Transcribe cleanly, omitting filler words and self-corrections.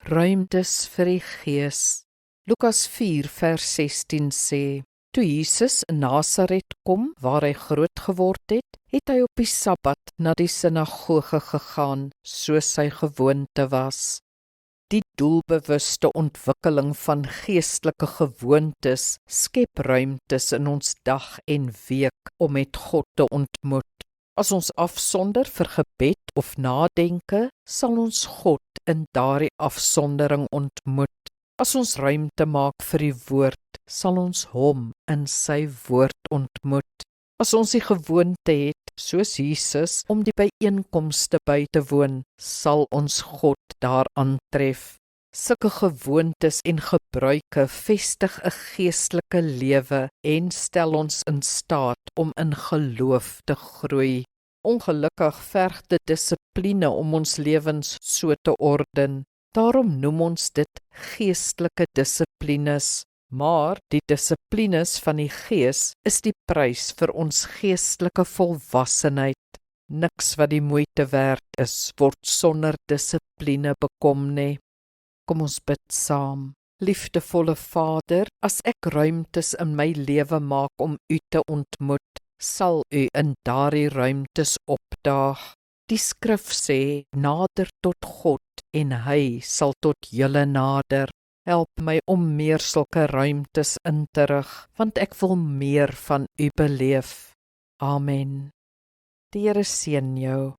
Ruimtes vir die Gees. Lukas 4 vers 16 sê, toe Jesus in Nasaret kom, waar hy groot geword het, het hy op die Sabbat na die sinagoge gegaan, soos sy gewoonte was. Die doelbewuste ontwikkeling van geestelike gewoontes skep ruimtes in ons dag en week om met God te ontmoet. As ons afsonder vir gebed of nadenke, sal ons God in daardie afsondering ontmoet. As ons ruimte maak vir die woord, sal ons hom in sy woord ontmoet. As ons die gewoonte het, soos Jesus, om die byeenkomste by te woon, sal ons God daar aantref. Sulke gewoontes en gebruike vestig 'n geestelike lewe en stel ons in staat om in geloof te groei. Ongelukkig verg dit dissipline om ons lewens so te orden. Daarom noem ons dit geestelike dissiplines. Maar die dissiplines van die Gees is die prys vir ons geestelike volwassenheid. Niks wat die moeite werd is, word sonder dissipline bekom nie. Kom ons bid saam. Liefdevolle Vader, as ek ruimtes in my lewe maak om U te ontmoet, sal U in daardie ruimtes opdaag. Die skrif sê, nader tot God en Hy sal tot julle nader. Help my om meer sulke ruimtes in te rig, want ek wil meer van U beleef. Amen. Die Here seën jou.